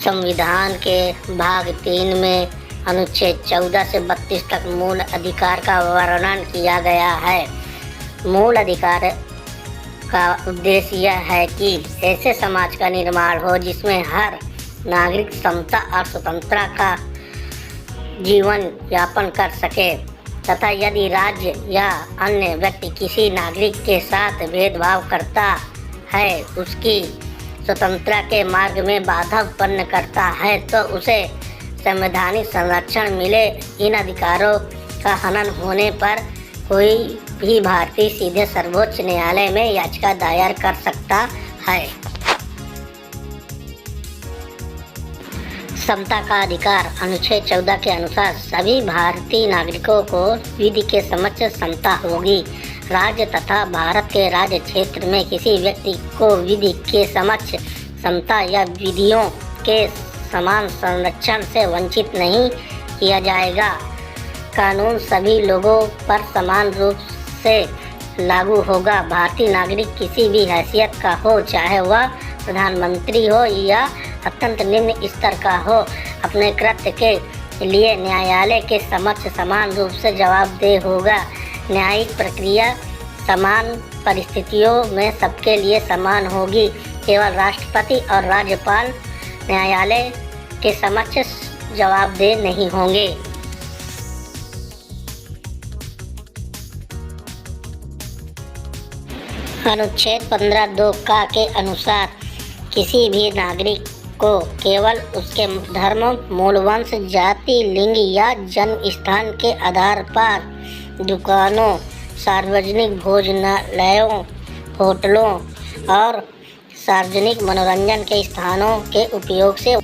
संविधान के भाग 3 में अनुच्छेद 14 से 32 तक मूल अधिकार का वर्णन किया गया है। मूल अधिकार का उद्देश्य यह है कि ऐसे समाज का निर्माण हो जिसमें हर नागरिक समता और स्वतंत्रता का जीवन यापन कर सके तथा यदि राज्य या अन्य व्यक्ति किसी नागरिक के साथ भेदभाव करता है, उसकी स्वतंत्रता के मार्ग में बाधा उत्पन्न करता है तो उसे संवैधानिक संरक्षण मिले। इन अधिकारों का हनन होने पर कोई भी भारतीय सीधे सर्वोच्च न्यायालय में याचिका दायर कर सकता है। समता का अधिकार अनुच्छेद 14 के अनुसार सभी भारतीय नागरिकों को विधि के समक्ष समता होगी। राज्य तथा भारत के राज्य क्षेत्र में किसी व्यक्ति को विधि के समक्ष समता या विधियों के समान संरक्षण से वंचित नहीं किया जाएगा। कानून सभी लोगों पर समान रूप से लागू होगा। भारतीय नागरिक किसी भी हैसियत का हो, चाहे वह प्रधानमंत्री हो या अत्यंत निम्न स्तर का हो, अपने कृत्य के लिए न्यायालय के समक्ष समान रूप से जवाबदेह होगा। न्यायिक प्रक्रिया समान परिस्थितियों में सबके लिए समान होगी। केवल राष्ट्रपति और राज्यपाल न्यायालय के समक्ष जवाबदेह नहीं होंगे। अनुच्छेद 15(2) का के अनुसार किसी भी नागरिक को केवल उसके धर्म, मूल वंश, जाति, लिंग या जन्म स्थान के आधार पर दुकानों, सार्वजनिक भोजनालयों, होटलों और सार्वजनिक मनोरंजन के स्थानों के उपयोग से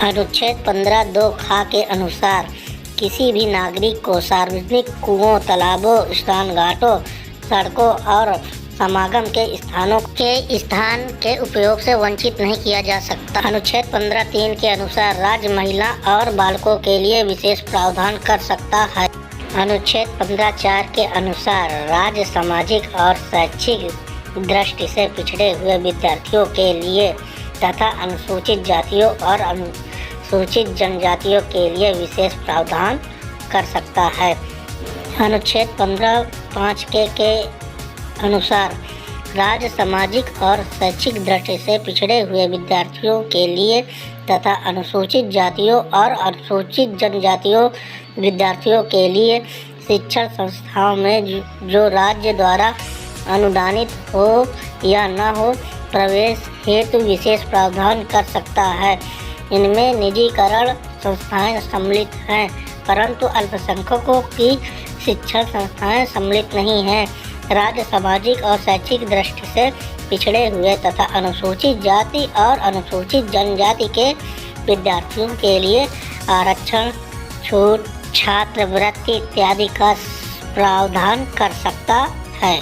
अनुच्छेद 15(2) के अनुसार किसी भी नागरिक को सार्वजनिक कुओं, तालाबों, स्नान घाटों, सड़कों और समागम के स्थान के उपयोग से वंचित नहीं किया जा सकता। अनुच्छेद 15(3) के अनुसार राज्य महिला और बालकों के लिए विशेष प्रावधान कर सकता है। अनुच्छेद 15(4) के अनुसार राज्य सामाजिक और शैक्षिक दृष्टि से पिछड़े हुए विद्यार्थियों के लिए तथा अनुसूचित जातियों और अनुसूचित जनजातियों के लिए विशेष प्रावधान कर सकता है। अनुच्छेद 15(5) के अनुसार राज्य सामाजिक और शैक्षिक दृष्टि से पिछड़े हुए विद्यार्थियों के लिए तथा अनुसूचित जातियों और अनुसूचित जनजातियों विद्यार्थियों के लिए शिक्षण संस्थाओं में जो राज्य द्वारा अनुदानित हो या न हो, प्रवेश हेतु विशेष प्रावधान कर सकता है। इनमें निजीकरण संस्थाएं सम्मिलित हैं, परंतु अल्पसंख्यकों की शिक्षण संस्थाएं सम्मिलित नहीं हैं। राज्य सामाजिक और शैक्षिक दृष्टि से पिछड़े हुए तथा अनुसूचित जाति और अनुसूचित जनजाति के विद्यार्थियों के लिए आरक्षण, छूट, छात्रवृत्ति इत्यादि का प्रावधान कर सकता है।